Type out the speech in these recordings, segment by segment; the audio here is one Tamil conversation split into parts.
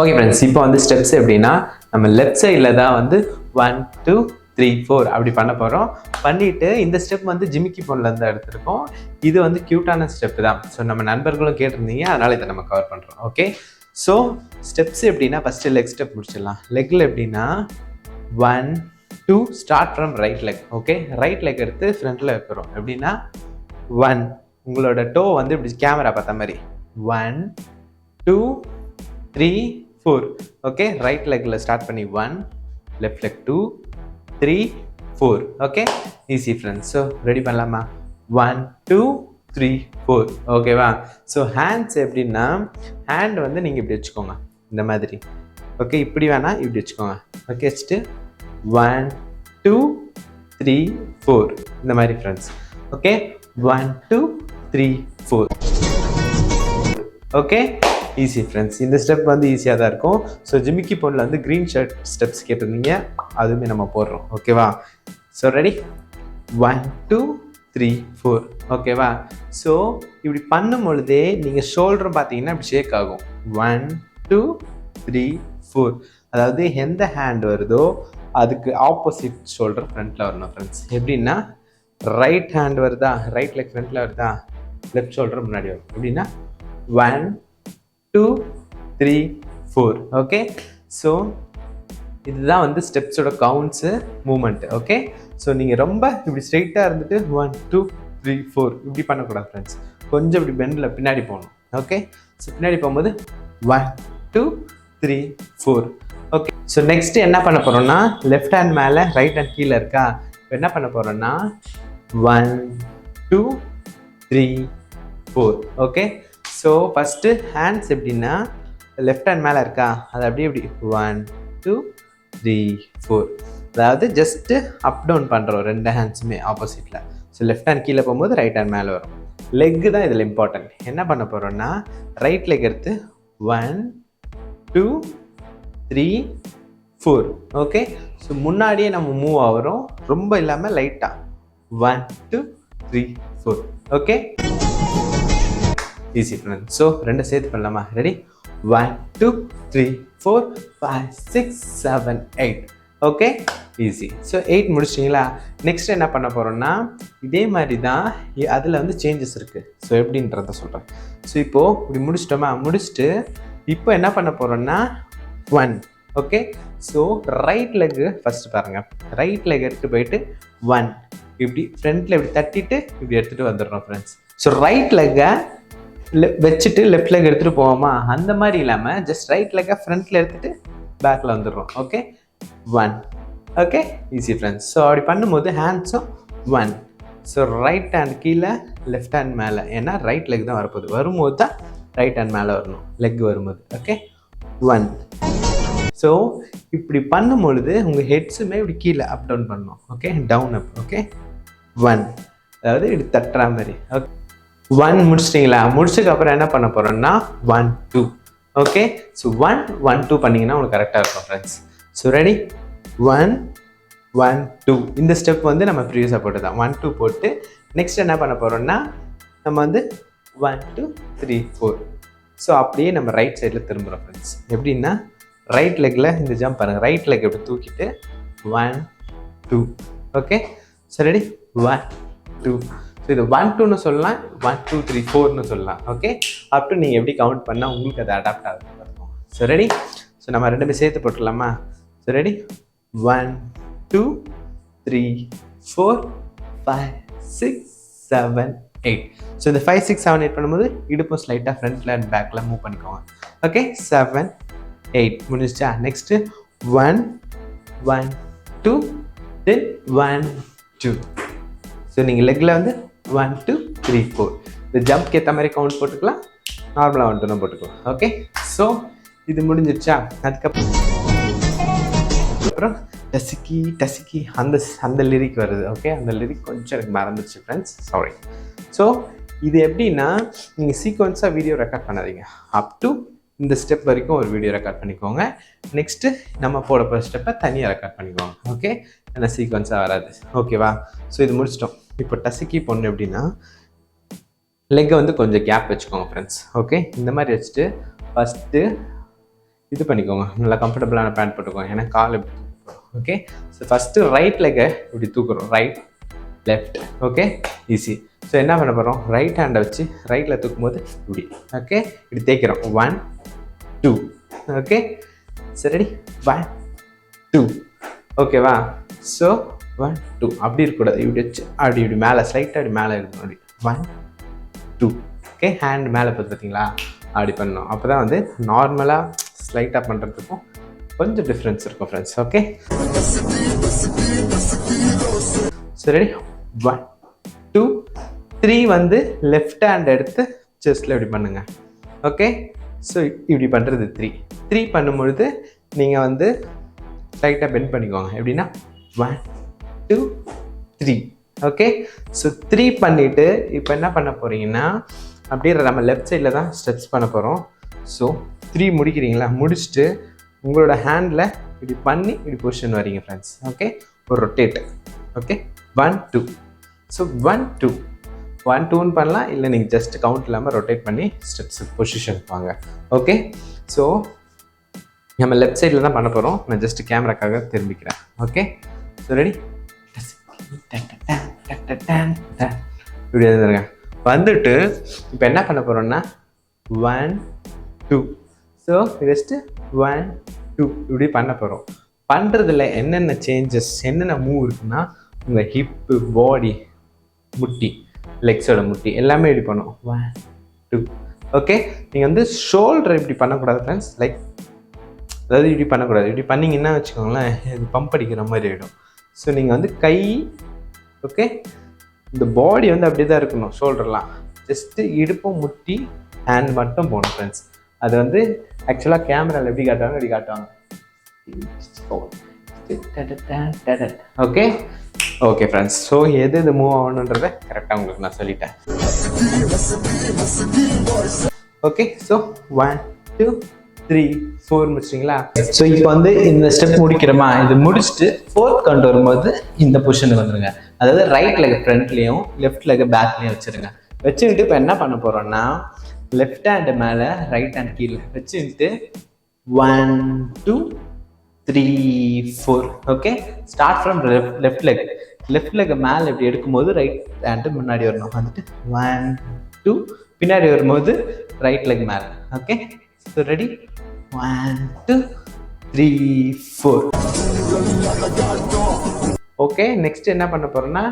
ஓகே ஃப்ரெண்ட்ஸ், இப்போ வந்து ஸ்டெப்ஸ் எப்படின்னா நம்ம லெஃப்ட் சைடில் தான் வந்து 1 2 3 4 அப்படி பண்ண போகிறோம். பண்ணிவிட்டு இந்த ஸ்டெப் வந்து ஜிமிக்கி பொண்ணுலேருந்து எடுத்திருக்கோம். இது வந்து க்யூட்டான ஸ்டெப் தான். ஸோ நம்ம நண்பர்களும் கேட்டிருந்தீங்க, அதனால் இதை நம்ம கவர் பண்ணுறோம். ஓகே, ஸோ ஸ்டெப்ஸ் எப்படின்னா ஃபஸ்ட்டு லெக் ஸ்டெப் முடிச்சிடலாம். லெக்கில் எப்படின்னா 1 2 start from right leg. Okay, right leg எடுத்து ஃப்ரண்ட்டில் வைக்கிறோம். எப்படின்னா 1 உங்களோட டோ வந்து இப்படி கேமரா பார்த்த மாதிரி 1 2 3 4. ஓகே, ரைட் லெக்கில் ஸ்டார்ட் பண்ணி 1, left leg 2 3 4. Okay, easy friends. So ready பண்ணலாமா? 1 2 3 4. ஓகேவா? ஸோ ஹேண்ட்ஸ் எப்படின்னா ஹேண்ட் வந்து நீங்கள் இப்படி வச்சுக்கோங்க, இந்த மாதிரி. ஓகே, இப்படி வேணால் இப்படி வச்சுக்கோங்க. ஓகே, வச்சுட்டு 1 2 3 4 இந்த மாதிரி friends. Okay, 1 2 3 4. Okay, easy friends. இந்த ஸ்டெப் வந்து ஈஸியாக தான் இருக்கும். ஸோ ஜிமிக்கி பொண்ணில் வந்து க்ரீன் ஷர்ட் ஸ்டெப்ஸ் கேட்டிருந்தீங்க, அதுவுமே நம்ம போடுறோம். ஓகேவா? So ready? 1 2 3 4. ஓகேவா? ஸோ இப்படி பண்ணும் பொழுதே நீங்கள் ஷோல்டரும் பார்த்தீங்கன்னா இப்படி ஷேக் ஆகும். 1 2 3 4. அதாவது எந்த ஹேண்ட் வருதோ அதுக்கு ஆப்போசிட் ஷோல்டர் ஃப்ரண்ட்டில் வரணும் ஃப்ரெண்ட்ஸ். எப்படின்னா ரைட் ஹேண்ட் வருதா, ரைட் லெக் ஃப்ரண்ட்டில் வருதா, லெஃப்ட் ஷோல்டர் முன்னாடி வரும். எப்படின்னா 1 2 3 4. ஓகே, ஸோ இதுதான் வந்து ஸ்டெப்ஸோட கவுண்ட்ஸு, மூமெண்ட்டு. ஓகே, ஸோ நீங்கள் ரொம்ப இப்படி ஸ்ட்ரெயிட்டாக இருந்துட்டு 1 2 3 4 இப்படி பண்ணக்கூடாது ஃப்ரெண்ட்ஸ். கொஞ்சம் இப்படி பெண்டில் பின்னாடி போகணும். ஓகே, ஸோ பின்னாடி போகும்போது 1 2 3 4. ஓகே, ஸோ நெக்ஸ்ட்டு என்ன பண்ண போகிறோம்னா லெஃப்ட் ஹேண்ட் மேலே ரைட் ஹேண்ட் கீழே இருக்கா. இப்போ என்ன பண்ண போகிறோம்னா 1 2 3 4. ஓகே, ஸோ ஃபஸ்ட்டு ஹேண்ட்ஸ் எப்படின்னா லெஃப்ட் ஹேண்ட் மேலே இருக்கா, அது அப்படியே இப்படி 1 2 3 4. அதாவது ஜஸ்ட்டு அப் டவுன் பண்ணுறோம் ரெண்டு ஹேண்ட்ஸுமே ஆப்போசிட்டில். ஸோ லெஃப்ட் ஹேண்ட் கீழே போகும்போது ரைட் ஹேண்ட் மேலே வரும். லெக்கு தான் இதில் இம்பார்ட்டன்ட். என்ன பண்ண போகிறோம்னா ரைட் லெக் எடுத்து 1 2 3 4. ஓகே, ஸோ முன்னாடியே நம்ம மூவ் ஆகிறோம், ரொம்ப இல்லாமல் லைட்டாக 1 2 3 4. Okay, easy friends. ஸோ ரெண்டு சேர்த்து பண்ணலாமா? ரெடி? 1 2 3 4 5 6 7 8. Okay, easy. ஸோ 8 முடிச்சிட்டிங்களா? நெக்ஸ்ட் என்ன பண்ண போகிறோம்னா இதே மாதிரி தான் அதில் வந்து சேஞ்சஸ் இருக்குது. ஸோ எப்படின்றத சொல்கிறேன். ஸோ இப்போது இப்படி முடிச்சிட்டோமா? முடிச்சுட்டு இப்போ என்ன பண்ண போகிறோம்னா 1. Okay, so right leg first பாருங்கள். ரைட் லெக் எடுத்துகிட்டு போயிட்டு 1 இப்படி ஃப்ரண்ட்டில் இப்படி தட்டிட்டு இப்படி எடுத்துகிட்டு வந்துடுறோம் ஃப்ரெண்ட்ஸ். ஸோ ரைட் லெக்கை வச்சுட்டு லெஃப்ட் லெக் எடுத்துகிட்டு போவோமா, அந்த மாதிரி இல்லாமல் ஜஸ்ட் ரைட் லெக்கை ஃப்ரண்ட்டில் எடுத்துகிட்டு பேக்கில் வந்துடுறோம். Okay, 1. Okay, easy friends. So அப்படி பண்ணும்போது ஹேண்ட்ஸும் 1. ஸோ ரைட் ஹேண்ட் கீழே, லெஃப்ட் ஹேண்ட் மேலே. ஏன்னா ரைட் லெக் தான் வரப்போகுது. வரும்போது தான் ரைட் ஹேண்ட் மேலே வரணும், லெக் வரும்போது. ஓகே, 1. ஸோ இப்படி பண்ணும்பொழுது உங்கள் ஹெட்ஸுமே இப்படி கீழே அப் டவுன் பண்ணணும். Okay, down up. ஓகே, 1. அதாவது இப்படி தட்டுற மாதிரி. ஓகே, 1 முடிச்சிட்டிங்களா? முடிச்சதுக்கப்புறம் என்ன பண்ண போகிறோம்னா 1 2. ஓகே, ஸோ 1 1 2 பண்ணிங்கன்னா உங்களுக்கு கரெக்டாக இருக்கும் ஃப்ரெண்ட்ஸ். So ready? 1 1 2. இந்த ஸ்டெப் வந்து நம்ம ப்ரீவியஸாக போட்டு தான் 1 2 போட்டு நெக்ஸ்ட் என்ன பண்ண போகிறோம்னா நம்ம வந்து 1 2 3 4. ஸோ அப்படியே நம்ம ரைட் சைடில் திரும்புகிறோம் ஃப்ரெண்ட்ஸ். எப்படின்னா ரைட் லெக்கில் இந்த ஜம்ப் பாருங்கள். ரைட் லெக் எப்படி தூக்கிட்டு 1 2. Okay, so ready? 1 2. ஸோ இது 1 2ன்னு சொல்லலாம், 1 2 3 4ன்னு சொல்லலாம். ஓகே, அப் டு நீங்கள் எப்படி கவுண்ட் பண்ணால் உங்களுக்கு அது அடாப்ட் ஆகும் இருக்கும். So ready? ஸோ நம்ம ரெண்டுமே சேர்த்து போட்டுடலாமா? So ready? 1 2 3 4 5 6 7 8. ஸோ இந்த 5 6 7 8 பண்ணும்போது இடுப்பும் ஸ்லைட்டாக ஃப்ரண்ட்டில் அண்ட் பேக்கில் மூவ் பண்ணிக்கோங்க. ஓகே, 7 8 முடிஞ்சிச்சா? நெக்ஸ்ட்டு 1 1 2 தென் 1 2. ஸோ நீங்கள் லெக்கில் வந்து 1 2 3 4. இந்த ஜம்ப்க்கு ஏற்ற மாதிரி கவுண்ட் போட்டுக்கலாம், நார்மலாக 1 2 போட்டுக்கலாம். ஓகே, ஸோ இது முடிஞ்சிடுச்சா? அதுக்கப்புறம் டசிக்கி டசிக்கி அந்த லிரிக் வருது. ஓகே, அந்த லிரிக் கொஞ்சம் எனக்கு மறந்துச்சு ஃப்ரெண்ட்ஸ், சாரி. ஸோ இது எப்படின்னா நீங்கள் சீக்வன்ஸாக வீடியோ ரெக்கார்ட் பண்ணாதீங்க. அப் டு இந்த ஸ்டெப் வரைக்கும் ஒரு வீடியோ ரெக்கார்ட் பண்ணிக்கோங்க. நெக்ஸ்ட்டு நம்ம போட போகிற ஸ்டெப்பை தனியாக ரெக்கார்ட் பண்ணிக்கோங்க. ஓகே, ஏன்னா சீக்வன்ஸாக வராது. ஓகேவா? ஸோ இது முடிச்சிட்டோம். இப்போ டசிக்கி பொண்ணு எப்படின்னா லெக்கை வந்து கொஞ்சம் கேப் வச்சுக்கோங்க ஃப்ரெண்ட்ஸ். ஓகே, இந்த மாதிரி வச்சுட்டு ஃபஸ்ட்டு இது பண்ணிக்கோங்க, நல்லா கம்ஃபர்டபுளான பேண்ட் போட்டுக்கோங்க, ஏன்னா கால் ஓகே. ஸோ ஃபஸ்ட்டு ரைட் லெக்கை இப்படி தூக்குறோம், right left, okay, easy. So என்ன பண்ண போகிறோம், ரைட் ஹேண்டை வச்சு ரைட்டில் தூக்கும்போது இப்படி, ஓகே, இப்படி தேய்க்கிறோம், 1 2, ஓகே. சரி, 1 2, ஓகேவா. ஸோ 1 2 அப்படி இருக்கக்கூடாது, இப்படி வச்சு இப்படி மேலே ஸ்லைட்டாக அப்படி மேலே இருக்கணும், அப்படி 1 2, ஓகே. ஹேண்ட் மேலே போகுது பார்த்தீங்களா, அப்படி பண்ணணும். அப்போ தான் வந்து நார்மலாக ஸ்லைட்டாக பண்ணுறதுக்கும் கொஞ்சம் டிஃப்ரென்ஸ் இருக்கும் ஃப்ரெண்ட்ஸ், ஓகே. சரி, 1 2 3 வந்து லெஃப்ட் ஹேண்ட் எடுத்து செஸ்ட்டில் இப்படி பண்ணுங்க, ஓகே. ஸோ இப்படி பண்ணுறது 3 பண்ணும்பொழுது நீங்கள் வந்து லைட்டாக பெண்ட் பண்ணிக்கோங்க, எப்படின்னா 1 2 3, ஓகே. ஸோ 3 பண்ணிவிட்டு இப்போ என்ன பண்ண போகிறீங்கன்னா அப்படியே நம்ம லெஃப்ட் சைடில் தான் ஸ்டெப்ஸ் பண்ண போகிறோம். ஸோ 3 முடிக்கிறீங்களா, முடிச்சுட்டு உங்களோட ஹேண்டில் இப்படி பண்ணி இப்படி பொசிஷன் வரீங்க ஃப்ரெண்ட்ஸ், ஓகே. ஒரு ரொட்டேட், ஓகே, 1 2. ஸோ 1 2 1 2ன்னு பண்ணலாம், இல்லை நீங்கள் ஜஸ்ட் கவுண்ட் இல்லாமல் ரொட்டேட் பண்ணி ஸ்டெப்ஸ் பொசிஷன் வாங்க, ஓகே. ஸோ நம்ம லெஃப்ட் சைடில் தான் பண்ண போகிறோம், நான் ஜஸ்ட் கேமராக்காக திரும்பிக்கிறேன், ஓகே. ஸோ ரெடி, இப்படி வந்துருங்க. வந்துட்டு இப்போ என்ன பண்ண போகிறோம்னா 1 2. ஸோ ஜஸ்ட்டு 1 2 இப்படி பண்ண போகிறோம். பண்ணுறதுல என்னென்ன சேஞ்சஸ், என்னென்ன மூவ் இருக்குன்னா உங்கள் ஹிப்பு, பாடி, முட்டி, லெக்ஸோட முட்டி எல்லாமே இப்படி பண்ணும், 1 2, ஓகே. நீங்கள் வந்து ஷோல்டர் இப்படி பண்ணக்கூடாது ஃப்ரெண்ட்ஸ், லைக் அதாவது இப்படி பண்ணக்கூடாது, இப்படி பண்ணிங்கன்னா வச்சுக்கோங்களேன் இது பம்ப் அடிக்கிற மாதிரி ஆகிடும். ஸோ நீங்கள் வந்து கை, ஓகே, இந்த பாடி வந்து அப்படியே தான் இருக்கணும், ஷோல்டர்லாம் ஜஸ்ட்டு இடுப்பும் முட்டி ஹேண்ட் மட்டும் போகணும் ஃப்ரெண்ட்ஸ். அது வந்து ஆக்சுவலாக கேமராவில் எப்படி காட்டுவாங்க இப்படி காட்டுவாங்க, ஓகே. ஓகே ஃப்ரெண்ட்ஸ், ஸோ எது மூவ் ஆகணுன்றதை கரெக்டாக உங்களுக்கு நான் சொல்லிட்டேன், ஓகே. ஸோ 1 2 3 4 முடிச்சிங்களா. ஸோ இப்போ வந்து இந்த ஸ்டெப் முடிக்கிறோமா, இது முடிச்சுட்டு 4th கவுண்ட் வரும்போது இந்த பொசிஷனுக்கு வந்துடுங்க. அதாவது ரைட் லெக் ஃப்ரண்ட்லேயும் லெஃப்ட் லெக் பேக்லேயும் வச்சுருங்க. வச்சுக்கிட்டு இப்போ என்ன பண்ண போகிறோம்னா லெஃப்ட் ஹேண்டு மேலே ரைட் ஹேண்ட் கீழே வச்சுக்கிட்டு 1 2 3 4, okay. Start from left leg மேலே இப்படி எடுக்கும்போது ரைட் ஹேண்டு முன்னாடி வரணும், வந்துட்டு 1 2 பின்னாடி வரும்போது ரைட் லெக் மேலே, okay. So ready, 1 2 3 4, okay. Next என்ன பண்ண போகிறோன்னா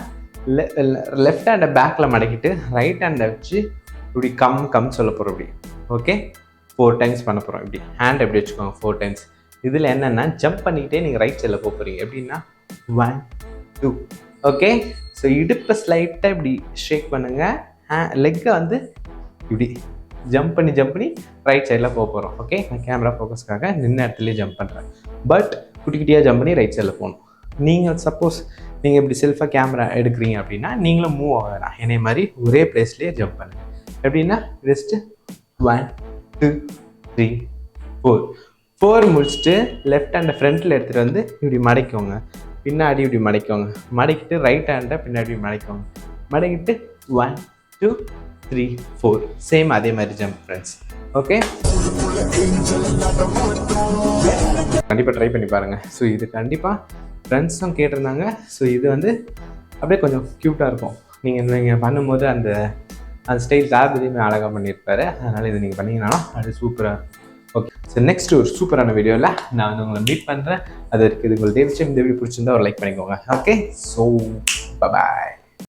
லெஃப்ட் ஹேண்டை பேக்கில் மடக்கிட்டு ரைட் ஹேண்டை வச்சு இப்படி கம் சொல்ல போகிறோம், இப்படி, ஓகே. 4 டைம்ஸ் பண்ண போகிறோம். இப்படி ஹேண்ட் எப்படி வச்சுக்கோங்க 4 டைம்ஸ். இதில் என்னென்னா ஜம்ப் பண்ணிக்கிட்டே நீங்கள் ரைட் சைடில் போக போகிறீங்க, எப்படின்னா 1 2, ஓகே. ஸோ இடுப்பை ஸ்லைட்டாக இப்படி ஷேக் பண்ணுங்கள், லெக்கை வந்து இப்படி ஜம்ப் பண்ணி ரைட் சைடில் போக போகிறோம், ஓகே. நான் கேமரா ஃபோக்கஸ்க்காக நின்ன இடத்துலேயே ஜம்ப் பண்ணுறேன், பட் குட்டியாக ஜம்ப் பண்ணி ரைட் சைடில் போகணும். நீங்கள் சப்போஸ் நீங்கள் இப்படி செல்ஃபாக கேமரா எடுக்கிறீங்க அப்படின்னா நீங்களும் மூவ் ஆகலாம், என்னை மாதிரி ஒரே பிளேஸ்லேயே ஜம்ப் பண்ணுங்கள். எப்படின்னா ஜஸ்ட்டு 1 2 3 4 முடிச்சுட்டு லெஃப்ட் ஹேண்டை ஃப்ரண்ட்டில் எடுத்துகிட்டு வந்து இப்படி மடக்கிக்கோங்க, பின்னாடி இப்படி மடக்கிட்டு ரைட் ஹேண்டை பின்னாடி மடக்கிக்கோங்க, மடக்கிட்டு 1 2 3 4 சேம் அதே மாதிரி ஜம்ப் ஃப்ரெண்ட்ஸ், ஓகே. கண்டிப்பாக ட்ரை பண்ணி பாருங்கள். ஸோ இது கண்டிப்பாக ஃப்ரெண்ட்ஸும் கேட்டிருந்தாங்க. ஸோ இது வந்து அப்படியே கொஞ்சம் க்யூட்டாக இருக்கும், நீங்கள் பண்ணும்போது அந்த ஸ்டைல் தாபதியுமே அழகாக பண்ணியிருப்பாரு, அதனால் இது நீங்கள் பண்ணிங்கன்னா அது சூப்பராக இருக்கும், ஓகே. ஸோ நெக்ஸ்ட் ஒரு சூப்பரான வீடியோவில் நான் வந்து உங்களை மீட் பண்ணுறேன். அது இருக்குது உங்களுக்கு இந்த வீடியோ பிடிச்சிருந்தா ஒரு லைக் பண்ணிக்கோங்க, ஓகே. So bye.